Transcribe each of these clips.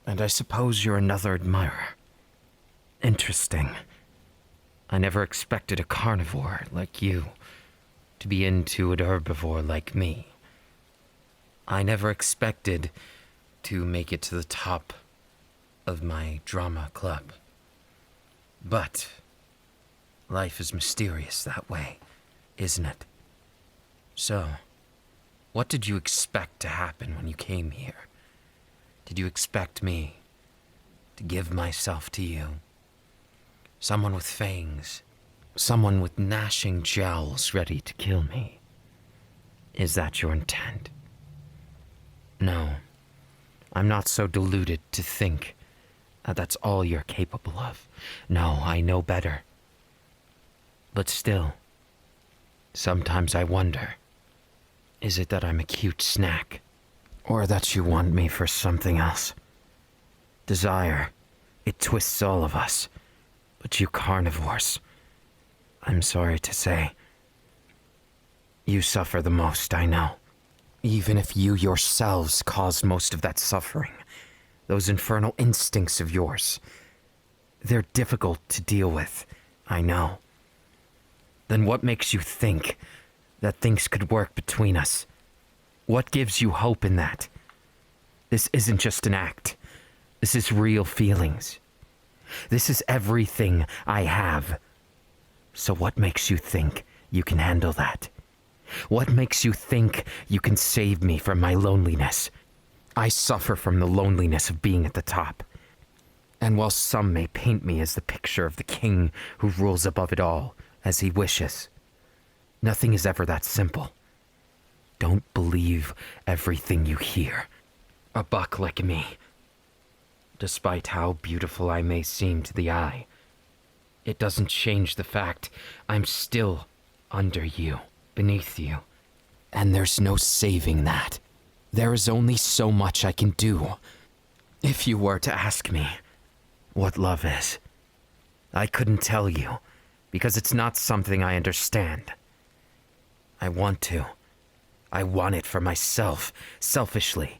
And I suppose you're another admirer. Interesting. I never expected a carnivore like you to be into an herbivore like me. I never expected to make it to the top of my drama club. But life is mysterious that way, isn't it? So, what did you expect to happen when you came here? Did you expect me to give myself to you? Someone with fangs, someone with gnashing jowls ready to kill me. Is that your intent? No, I'm not so deluded to think that's all you're capable of. No, I know better. But still, sometimes I wonder, is it that I'm a cute snack? Or that you want me for something else? Desire, it twists all of us. But you carnivores, I'm sorry to say, you suffer the most, I know. Even if you yourselves cause most of that suffering, those infernal instincts of yours, they're difficult to deal with, I know. Then what makes you think that things could work between us? What gives you hope in that? This isn't just an act. This is real feelings. This is everything I have. So what makes you think you can handle that? What makes you think you can save me from my loneliness? I suffer from the loneliness of being at the top. And while some may paint me as the picture of the king who rules above it all, as he wishes, nothing is ever that simple. Don't believe everything you hear. A buck like me, despite how beautiful I may seem to the eye, it doesn't change the fact I'm still under you, beneath you. And there's no saving that. There is only so much I can do. If you were to ask me what love is, I couldn't tell you, because it's not something I understand. I want to. I want it for myself, selfishly.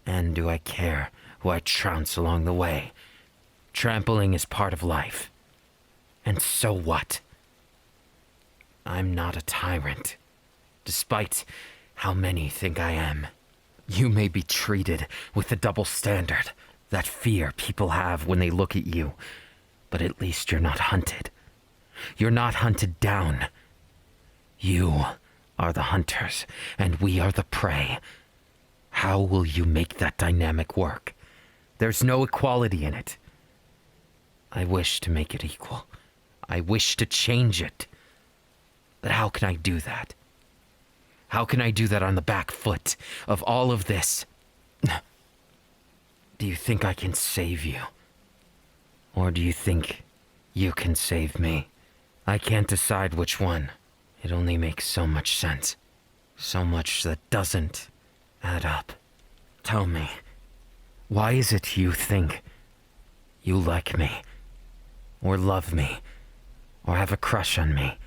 And do I care who I trounce along the way? Trampling is part of life. And so what? I'm not a tyrant, despite how many think I am. You may be treated with the double standard, that fear people have when they look at you, but at least you're not hunted. You're not hunted down. You are the hunters, and we are the prey. How will you make that dynamic work? There's no equality in it. I wish to make it equal. I wish to change it. But how can I do that? How can I do that on the back foot of all of this? Do you think I can save you? Or do you think you can save me? I can't decide which one. It only makes so much sense. So much that doesn't add up. Tell me, why is it you think you like me? Or love me? Or have a crush on me?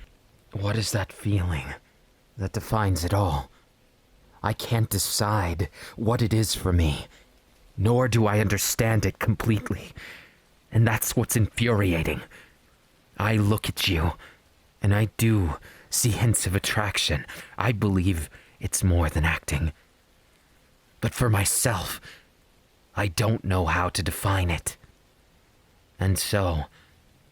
What is that feeling that defines it all? I can't decide what it is for me, nor do I understand it completely. And that's what's infuriating. I look at you, and I do see hints of attraction. I believe it's more than acting. But for myself, I don't know how to define it. And so,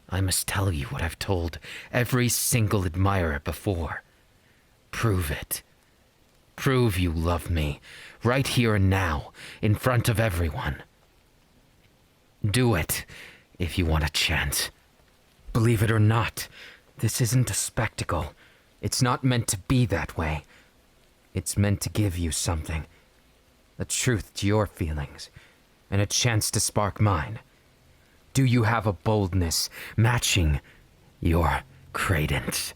I must tell you what I've told every single admirer before. Prove it. Prove you love me, right here and now, in front of everyone. Do it, if you want a chance. Believe it or not, this isn't a spectacle. It's not meant to be that way. It's meant to give you something. A truth to your feelings, and a chance to spark mine. Do you have a boldness matching your credence?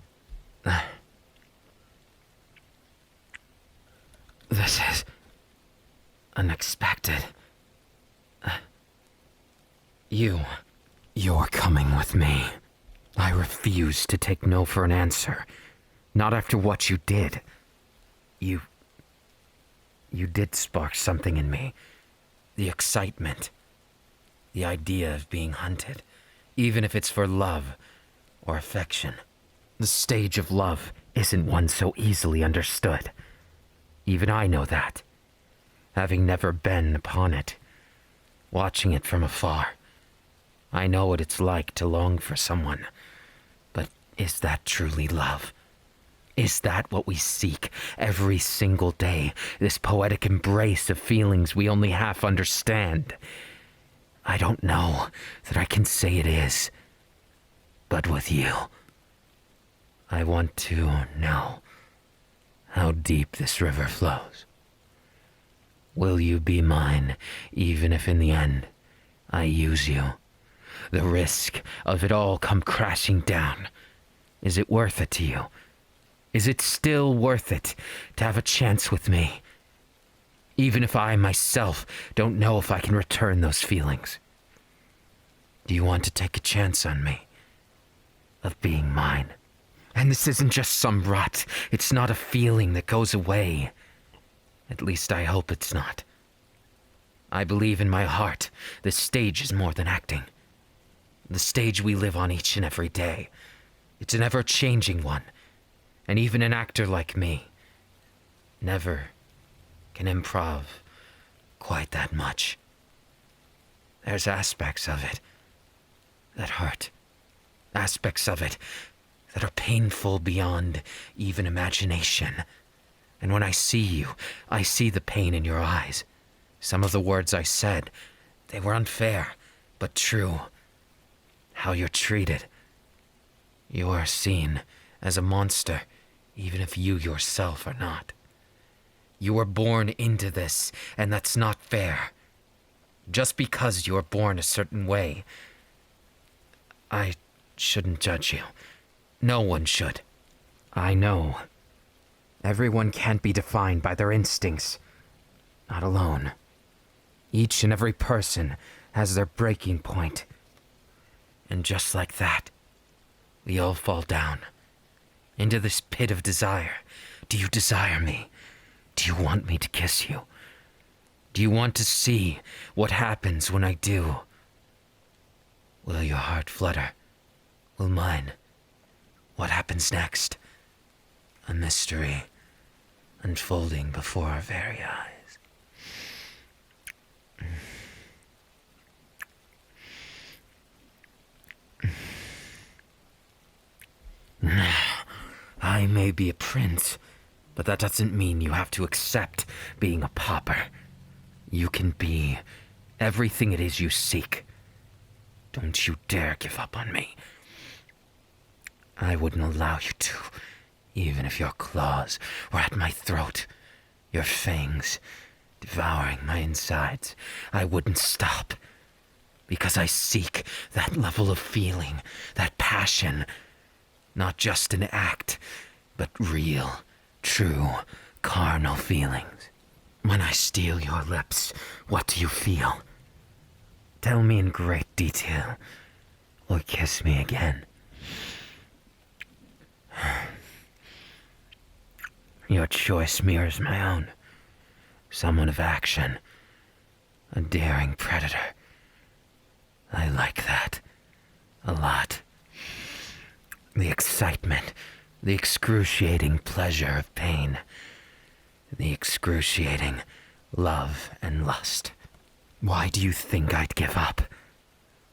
This is unexpected. You're coming with me. I refuse to take no for an answer. Not after what you did. You did spark something in me. The excitement. The idea of being hunted, even if it's for love or affection. The stage of love isn't one so easily understood. Even I know that, having never been upon it, watching it from afar. I know what it's like to long for someone, but is that truly love? Is that what we seek every single day, this poetic embrace of feelings we only half understand? I don't know that I can say it is, but with you, I want to know how deep this river flows. Will you be mine, even if in the end I use you? The risk of it all come crashing down. Is it worth it to you? Is it still worth it to have a chance with me? Even if I myself don't know if I can return those feelings. Do you want to take a chance on me? Of being mine? And this isn't just some rut. It's not a feeling that goes away. At least I hope it's not. I believe in my heart this stage is more than acting. The stage we live on each and every day. It's an ever-changing one. And even an actor like me never can improv quite that much. There's aspects of it that hurt. Aspects of it that are painful beyond even imagination. And when I see you, I see the pain in your eyes. Some of the words I said, they were unfair, but true. How you're treated. You are seen as a monster, even if you yourself are not. You were born into this, and that's not fair. Just because you are born a certain way, I shouldn't judge you. No one should. I know. Everyone can't be defined by their instincts. Not alone. Each and every person has their breaking point. And just like that, we all fall down. Into this pit of desire. Do you desire me? Do you want me to kiss you? Do you want to see what happens when I do? Will your heart flutter? Will mine? What happens next? A mystery unfolding before our very eyes. I may be a prince, but that doesn't mean you have to accept being a pauper. You can be everything it is you seek. Don't you dare give up on me. I wouldn't allow you to, even if your claws were at my throat, your fangs devouring my insides. I wouldn't stop, because I seek that level of feeling, that passion. Not just an act, but real, true, carnal feelings. When I steal your lips, what do you feel? Tell me in great detail, or kiss me again. Your choice mirrors my own. Someone of action, a daring predator. I like that a lot. The excitement, the excruciating pleasure of pain, the excruciating love and lust. Why do you think I'd give up?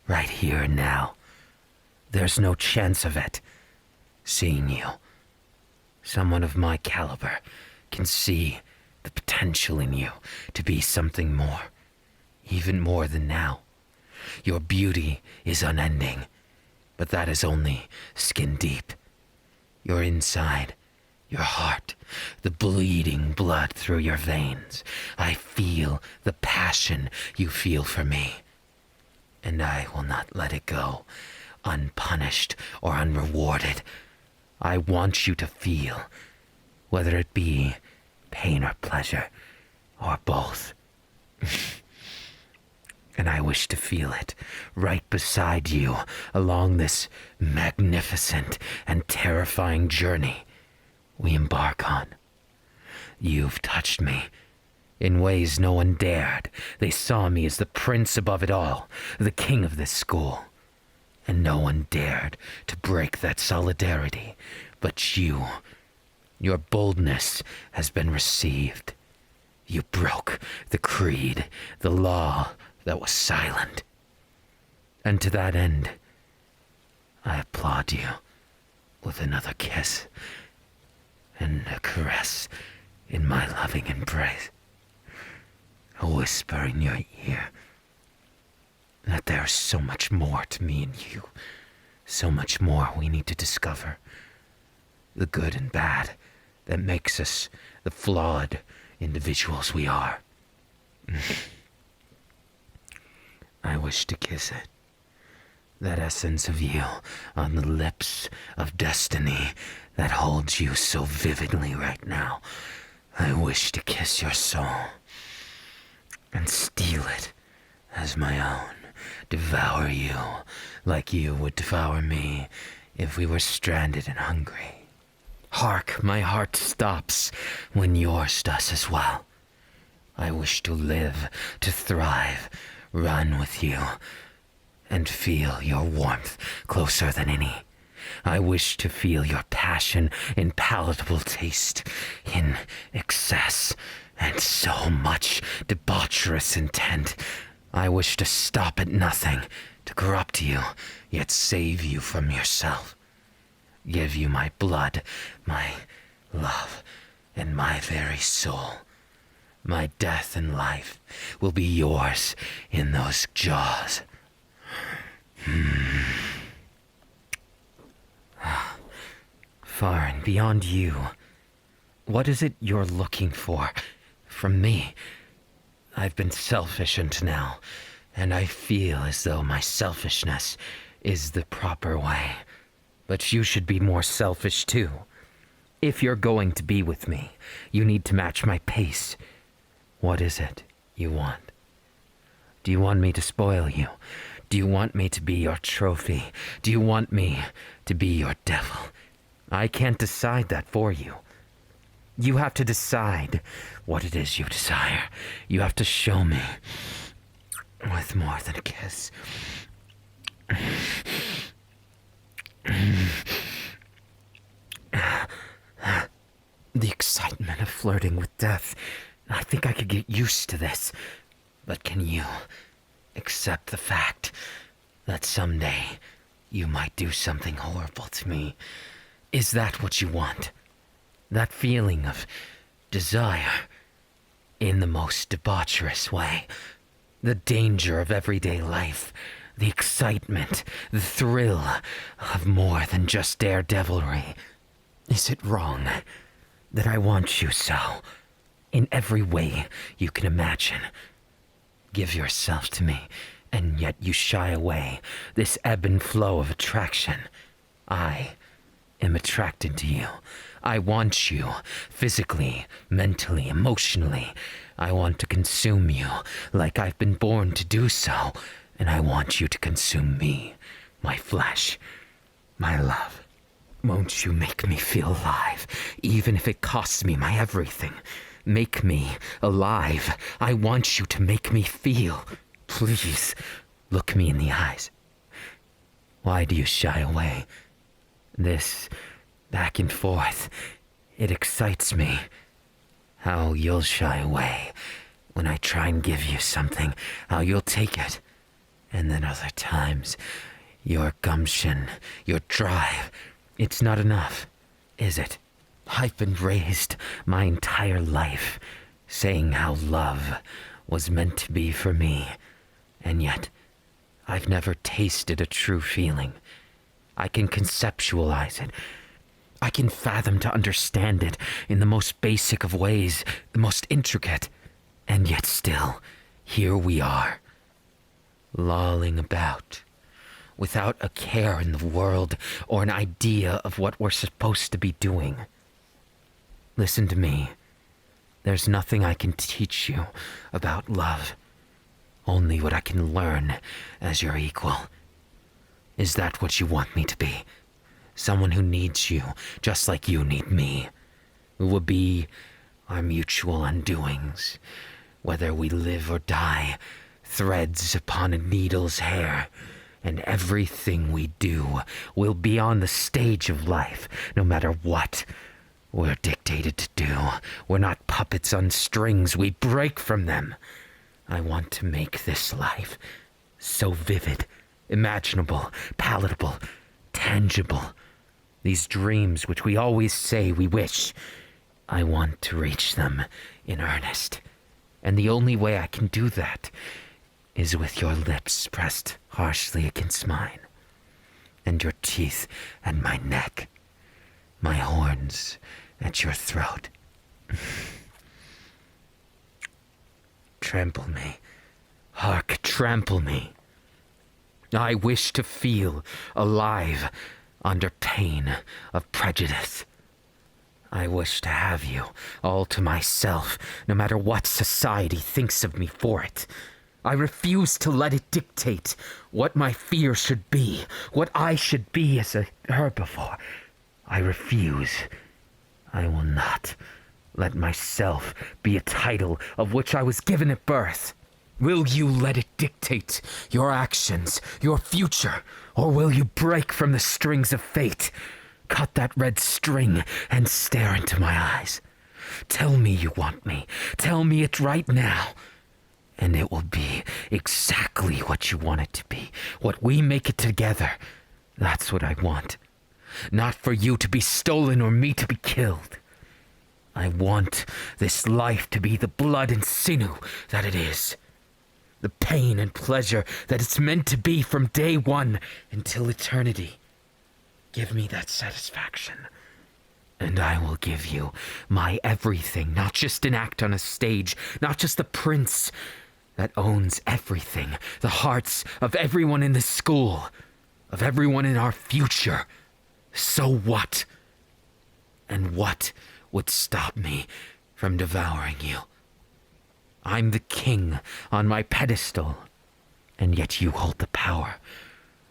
Right here and now. There's no chance of it. Seeing you. Someone of my caliber can see the potential in you to be something more. Even more than now. Your beauty is unending. But that is only skin deep. Your inside, your heart, the bleeding blood through your veins. I feel the passion you feel for me. And I will not let it go, unpunished or unrewarded. I want you to feel, whether it be pain or pleasure, or both. And I wish to feel it right beside you along this magnificent and terrifying journey we embark on. You've touched me, In ways no one dared, they saw me as the prince above it all, the king of this school. And no one dared to break that solidarity but you. Your boldness has been received. You broke the creed, the law that was silent. And to that end, I applaud you with another kiss and a caress in my loving embrace. A whisper in your ear that there is so much more to me and you, so much more we need to discover. The good and bad that makes us the flawed individuals we are. I wish to kiss it. That essence of you on the lips of destiny that holds you so vividly right now. I wish to kiss your soul and steal it as my own. Devour you like you would devour me if we were stranded and hungry. Hark, my heart stops when yours does as well. I wish to live, to thrive, run with you, and feel your warmth closer than any. I wish to feel your passion in palatable taste, in excess, and so much debaucherous intent. I wish to stop at nothing, to corrupt you, yet save you from yourself. Give you my blood, my love, and my very soul. My death and life will be yours in those jaws. Far and beyond you, what is it you're looking for from me? I've been selfish until now, and I feel as though my selfishness is the proper way. But you should be more selfish too. If you're going to be with me, you need to match my pace. What is it you want? Do you want me to spoil you? Do you want me to be your trophy? Do you want me to be your devil? I can't decide that for you. You have to decide what it is you desire. You have to show me with more than a kiss. The excitement of flirting with death. I think I could get used to this. But can you accept the fact that someday you might do something horrible to me? Is that what you want? That feeling of desire in the most debaucherous way? The danger of everyday life, the excitement, the thrill of more than just daredevilry. Is it wrong that I want you so, in every way you can imagine? Give yourself to me, and yet you shy away. This ebb and flow of attraction. I am attracted to you. I want you, physically, mentally, emotionally. I want to consume you like I've been born to do so, and I want you to consume me, my flesh, my love. Won't you make me feel alive, even if it costs me my everything? Make me alive. I want you to make me feel. Please, look me in the eyes. Why do you shy away? This back and forth, it excites me. How you'll shy away when I try and give you something, how you'll take it. And then other times, your gumption, your drive, it's not enough, is it? I've been raised my entire life saying how love was meant to be for me, and yet I've never tasted a true feeling. I can conceptualize it. I can fathom to understand it in the most basic of ways, the most intricate, and yet still, here we are, lolling about, without a care in the world or an idea of what we're supposed to be doing. Listen to me. There's nothing I can teach you about love. Only what I can learn as your equal. Is that what you want me to be? Someone who needs you, just like you need me. Who will be our mutual undoings, Whether we live or die, threads upon a needle's hair, and everything we do will be on the stage of life, no matter what we're dictated to do. We're not puppets on strings, we break from them. I want to make this life so vivid, imaginable, palatable, tangible. These dreams which we always say we wish, I want to reach them in earnest. And the only way I can do that is with your lips pressed harshly against mine, and your teeth at my neck, my horns at your throat. Trample me, hark, trample me. I wish to feel alive under pain of prejudice. I wish to have you all to myself, no matter what society thinks of me for it. I refuse to let it dictate what my fear should be, what I should be as a herbivore. I refuse. I will not let myself be a title of which I was given at birth. Will you let it dictate your actions, your future, or will you break from the strings of fate? Cut that red string and stare into my eyes. Tell me you want me. Tell me it right now. And it will be exactly what you want it to be. What we make it together. That's what I want. Not for you to be stolen or me to be killed. I want this life to be the blood and sinew that it is. The pain and pleasure that it's meant to be from day one until eternity. Give me that satisfaction, and I will give you my everything, not just an act on a stage, not just the prince that owns everything, the hearts of everyone in this school, of everyone in our future. So what? And what would stop me from devouring you? I'm the king on my pedestal, and yet you hold the power.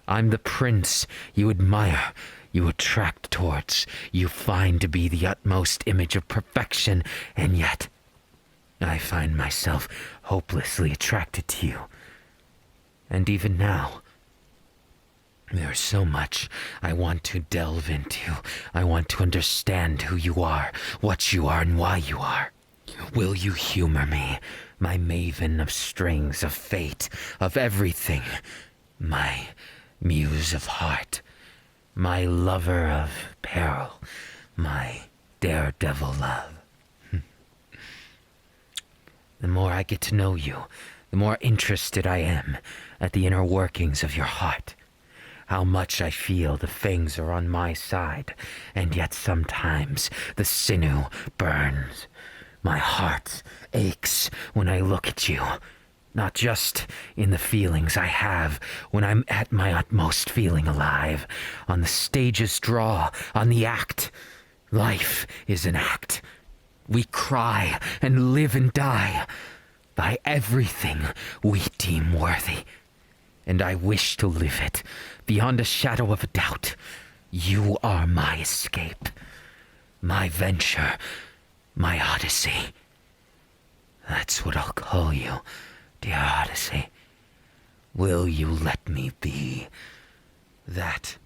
I'm the prince you admire, you attract towards, you find to be the utmost image of perfection, and yet I find myself hopelessly attracted to you. And even now, there's so much I want to delve into. I want to understand who you are, what you are, and why you are. Will you humor me, my maven of strings, of fate, of everything, my muse of heart, my lover of peril, my daredevil love? The more I get to know you, the more interested I am at the inner workings of your heart. How much I feel the fangs are on my side, and yet sometimes the sinew burns. My heart aches when I look at you, not just in the feelings I have when I'm at my utmost feeling alive, on the stage's draw, on the act. Life is an act. We cry and live and die by everything we deem worthy. And I wish to live it beyond a shadow of a doubt. You are my escape, my venture, my odyssey. That's what I'll call you, dear Odyssey. Will you let me be that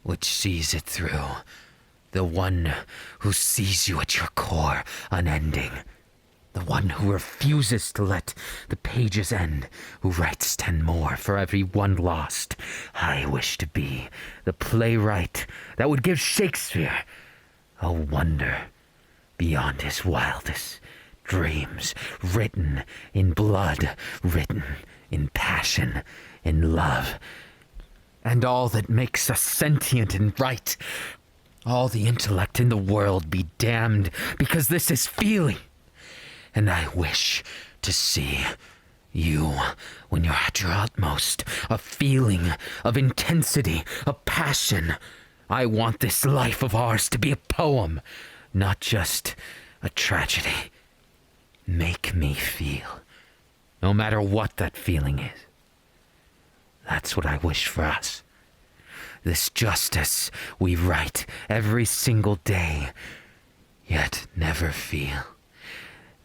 which sees it through? The one who sees you at your core, unending. The one who refuses to let the pages end, who writes 10 more for every one lost. I wish to be the playwright that would give Shakespeare a wonder beyond his wildest dreams, written in blood, written in passion, in love, and all that makes us sentient and right. All the intellect in the world be damned, because this is feeling. And I wish to see you when you're at your utmost, a feeling of intensity, of passion. I want this life of ours to be a poem, not just a tragedy. Make me feel, no matter what that feeling is. That's what I wish for us. This justice we write every single day, yet never feel.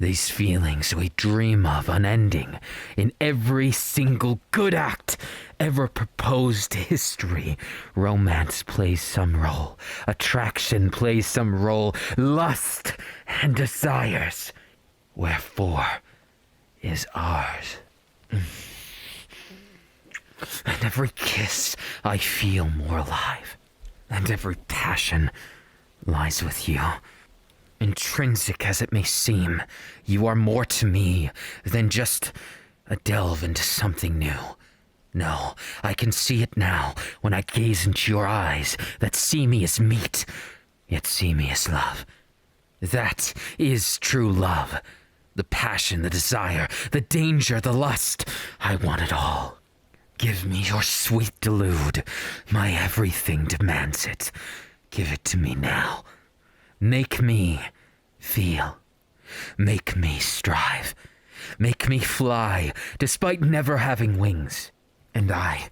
These feelings we dream of unending in every single good act ever proposed to history. Romance plays some role. Attraction plays some role. Lust and desires. Wherefore is ours. And every kiss I feel more alive. And every passion lies with you. Intrinsic as it may seem, you are more to me than just a delve into something new. No, I can see it now when I gaze into your eyes that see me as meat, yet see me as love. That is true love. The passion, the desire, the danger, the lust. I want it all. Give me your sweet delude. My everything demands it. Give it to me now. Make me feel. Make me strive. Make me fly, despite never having wings. And I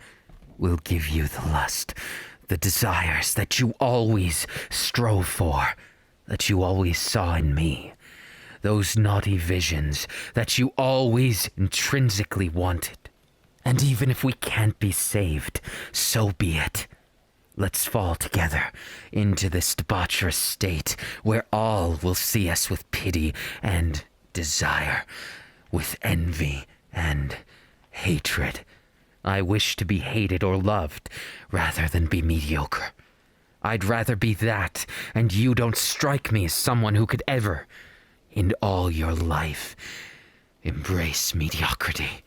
will give you the lust, the desires that you always strove for, that you always saw in me. Those naughty visions that you always intrinsically wanted. And even if we can't be saved, so be it. Let's fall together into this debaucherous state where all will see us with pity and desire, with envy and hatred. I wish to be hated or loved rather than be mediocre. I'd rather be that, and you don't strike me as someone who could ever, in all your life, embrace mediocrity.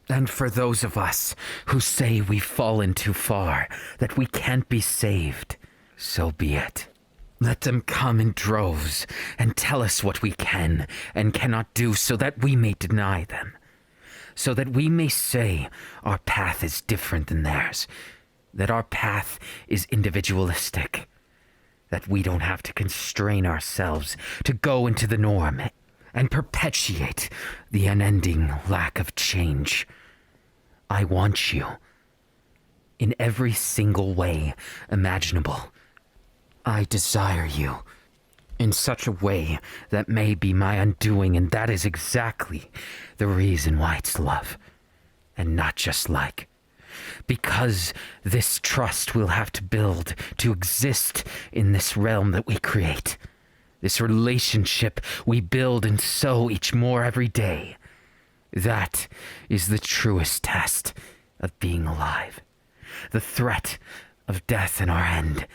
And for those of us who say we've fallen too far, that we can't be saved, so be it. Let them come in droves and tell us what we can and cannot do so that we may deny them. So that we may say our path is different than theirs, that our path is individualistic, that we don't have to constrain ourselves to go into the norm and perpetuate the unending lack of change. I want you in every single way imaginable. I desire you in such a way that may be my undoing, and that is exactly the reason why it's love, and not just like. Because this trust we'll have to build to exist in this realm that we create. This relationship we build and sow each more every day. That is the truest test of being alive. The threat of death in our end,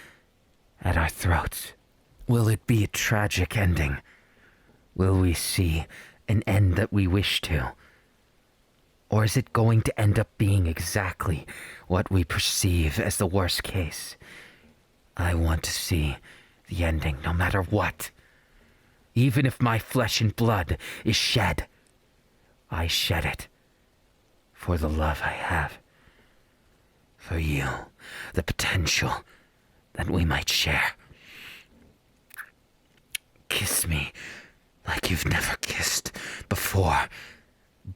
at our throats. Will it be a tragic ending? Will we see an end that we wish to? Or is it going to end up being exactly what we perceive as the worst case? I want to see the ending no matter what. Even if my flesh and blood is shed, I shed it for the love I have. For you, the potential that we might share. Kiss me like you've never kissed before.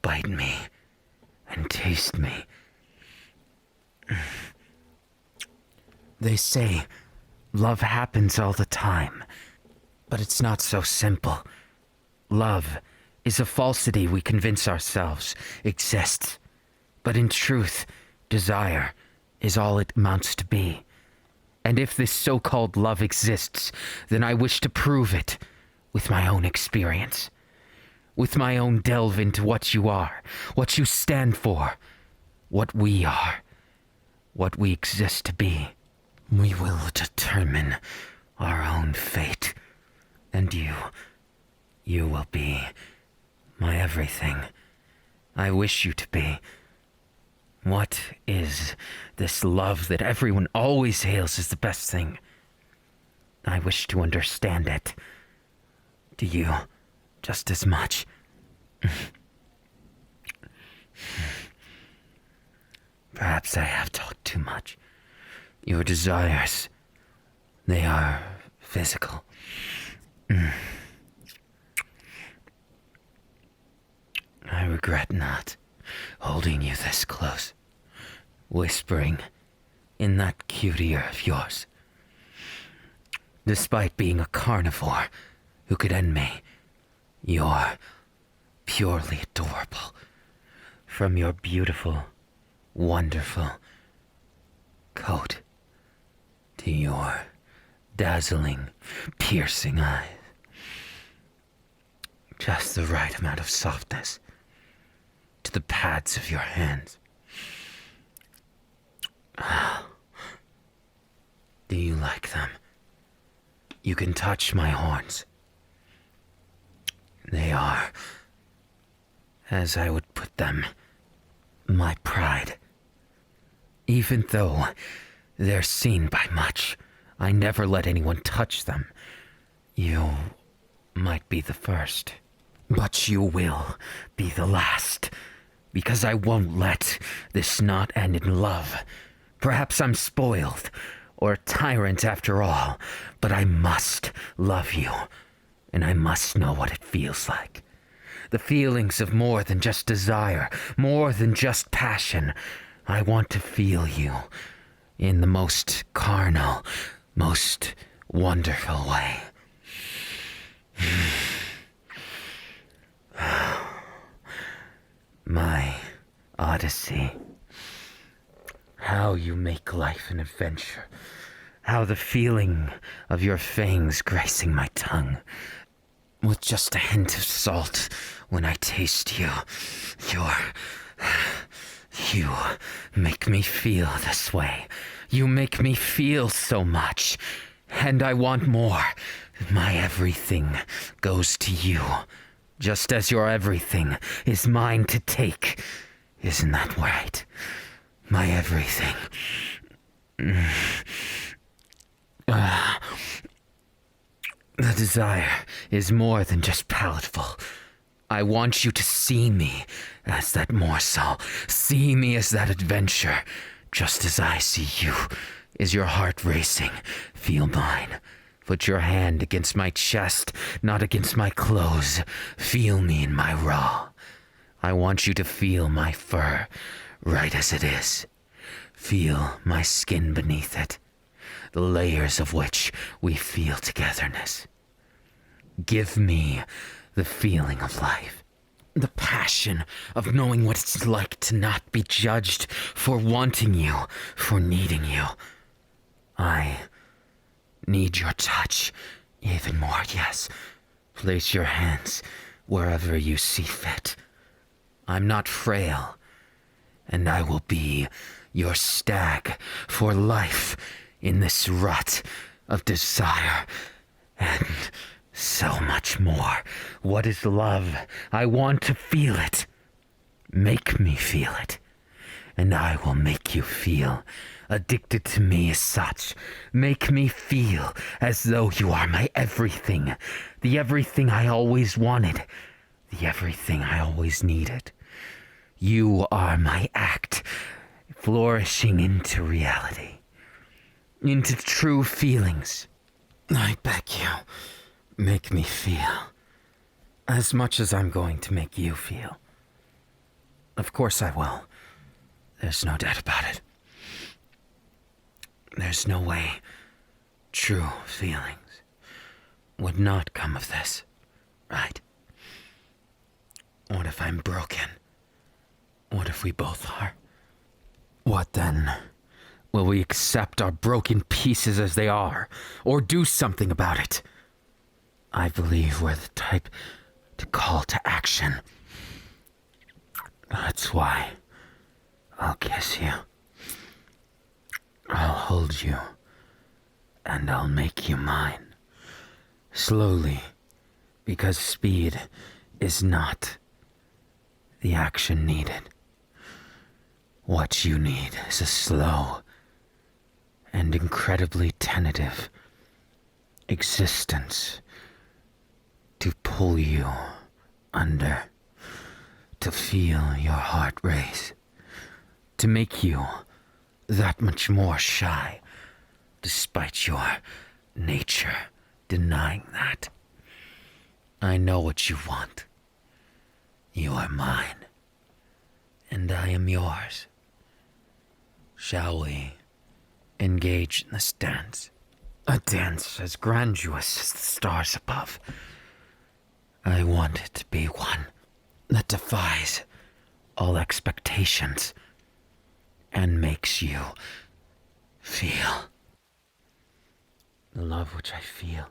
Bite me and taste me. They say love happens all the time, but it's not so simple. Love is a falsity we convince ourselves exists, but in truth, desire is all it amounts to be. And if this so-called love exists, then I wish to prove it with my own experience, with my own delve into what you are, what you stand for, what we are, what we exist to be. We will determine our own fate, and you will be my everything. I wish you to be. What is this love that everyone always hails as the best thing? I wish to understand it. Do you just as much? Perhaps I have talked too much. Your desires, they are physical. I regret not holding you this close, whispering in that cute ear of yours. Despite being a carnivore who could end me, you're purely adorable. From your beautiful, wonderful coat to your dazzling, piercing eyes. Just the right amount of softness to the pads of your hands. Do you like them? You can touch my horns. They are, as I would put them, my pride. Even though they're seen by much, I never let anyone touch them. You might be the first, but you will be the last, because I won't let this not end in love. Perhaps I'm spoiled, or a tyrant after all, but I must love you, and I must know what it feels like. The feelings of more than just desire, more than just passion. I want to feel you in the most carnal, most wonderful way. My Odyssey. How you make life an adventure. How the feeling of your fangs gracing my tongue, with just a hint of salt when I taste you. You make me feel this way. You make me feel so much. And I want more. My everything goes to you. Just as your everything is mine to take. Isn't that right? My everything. The desire is more than just palatable. I want you to see me as that morsel. See me as that adventure. Just as I see you. Is your heart racing? Feel mine. Put your hand against my chest, not against my clothes. Feel me in my raw. I want you to feel my fur, right as it is. Feel my skin beneath it, the layers of which we feel togetherness. Give me the feeling of life, the passion of knowing what it's like to not be judged for wanting you, for needing you. I need your touch even more, yes. Place your hands wherever you see fit. I'm not frail, and I will be your stag for life in this rut of desire and so much more. What is love? I want to feel it. Make me feel it, and I will make you feel addicted to me as such. Make me feel as though you are my everything, the everything I always wanted, the everything I always needed. You are my act, flourishing into reality, into true feelings. I beg you, make me feel as much as I'm going to make you feel. Of course I will. There's no doubt about it. There's no way true feelings would not come of this, right? What if I'm broken? What if we both are? What then? Will we accept our broken pieces as they are, or do something about it? I believe we're the type to call to action. That's why I'll kiss you. I'll hold you, and I'll make you mine. Slowly, because speed is not the action needed. What you need is a slow and incredibly tentative existence to pull you under, to feel your heart race, to make you that much more shy, despite your nature denying that. I know what you want. You are mine, and I am yours. Shall we engage in this dance? A dance as grandiose as the stars above. I want it to be one that defies all expectations and makes you feel. The love which I feel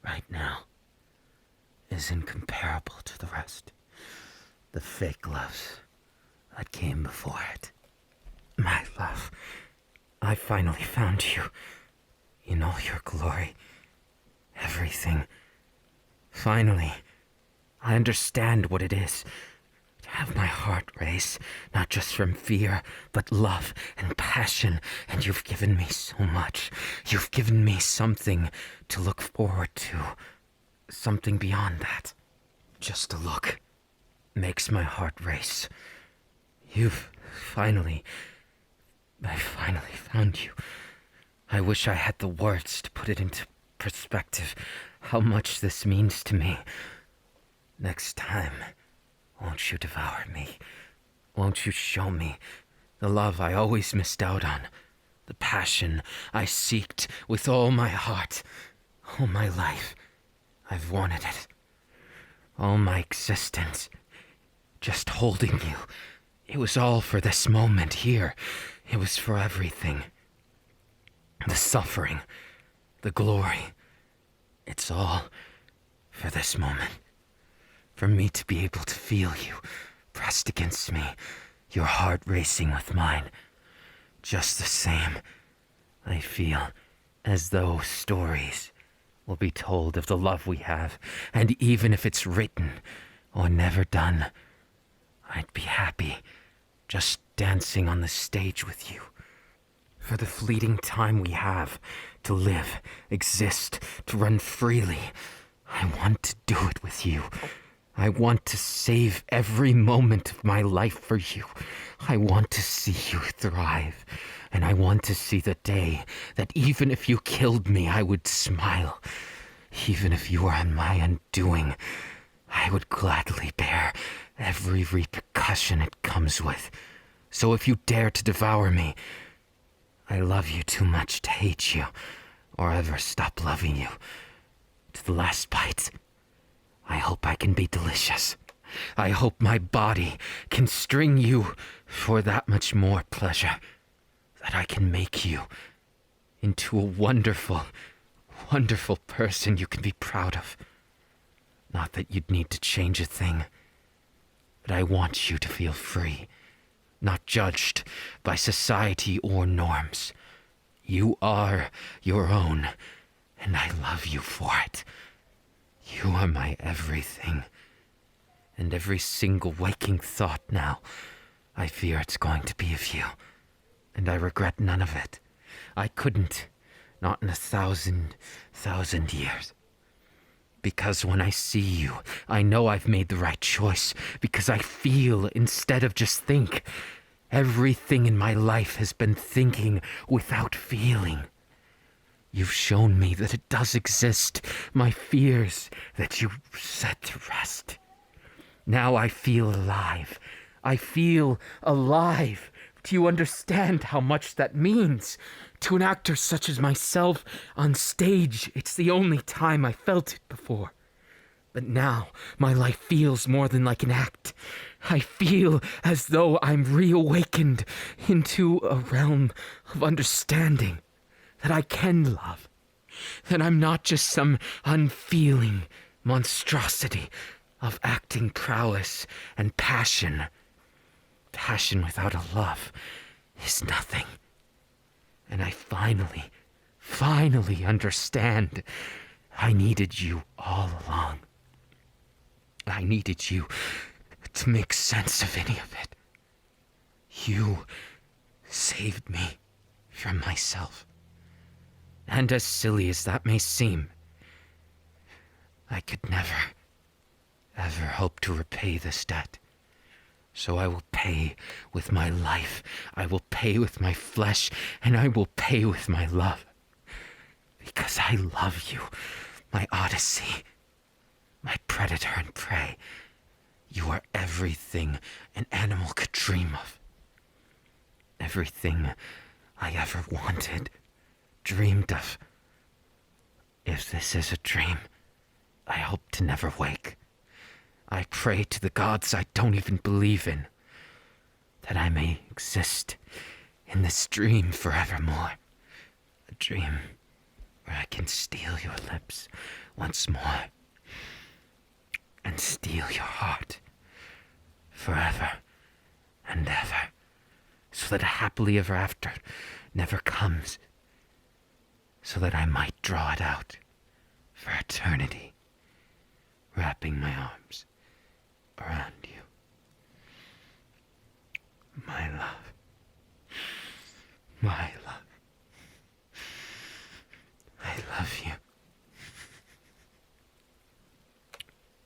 right now is incomparable to the rest. The fake loves that came before it. My love, I finally found you. In all your glory. Everything. Finally, I understand what it is to have my heart race, not just from fear, but love and passion, and you've given me so much. You've given me something to look forward to, something beyond that. Just a look makes my heart race. I finally found you. I wish I had the words to put it into perspective, how much this means to me. Next time, won't you devour me? Won't you show me the love I always missed out on? The passion I seeked with all my heart. All my life, I've wanted it. All my existence, just holding you. It was all for this moment here. It was for everything. The suffering, the glory. It's all for this moment. For me to be able to feel you pressed against me, your heart racing with mine. Just the same, I feel as though stories will be told of the love we have, and even if it's written or never done, I'd be happy just dancing on the stage with you. For the fleeting time we have to live, exist, to run freely, I want to do it with you. I want to save every moment of my life for you. I want to see you thrive. And I want to see the day that even if you killed me, I would smile. Even if you were on my undoing, I would gladly bear every repercussion it comes with. So if you dare to devour me, I love you too much to hate you, or ever stop loving you. To the last bite, I hope I can be delicious. I hope my body can string you for that much more pleasure. That I can make you into a wonderful, wonderful person you can be proud of. Not that you'd need to change a thing, but I want you to feel free, not judged by society or norms. You are your own, and I love you for it. You are my everything, and every single waking thought now, I fear it's going to be of you, and I regret none of it. I couldn't, not in 1,000 years. Because when I see you, I know I've made the right choice, because I feel instead of just think. Everything in my life has been thinking without feeling. You've shown me that it does exist, my fears that you set to rest. Now I feel alive. I feel alive. Do you understand how much that means? To an actor such as myself on stage, it's the only time I felt it before. But now, my life feels more than like an act. I feel as though I'm reawakened into a realm of understanding. That I can love. That I'm not just some unfeeling monstrosity of acting prowess and passion. Passion without a love is nothing. And I finally understand. I needed you all along. I needed you to make sense of any of it. You saved me from myself. And as silly as that may seem, I could never, ever hope to repay this debt. So I will pay with my life, I will pay with my flesh, and I will pay with my love. Because I love you, my Odyssey, my predator and prey. You are everything an animal could dream of. Everything I ever wanted, dreamed of. If this is a dream, I hope to never wake. I pray to the gods I don't even believe in, that I may exist in this dream forevermore. A dream where I can steal your lips once more and steal your heart forever and ever, so that a happily ever after never comes, so that I might draw it out for eternity, wrapping my arms around you. My love. My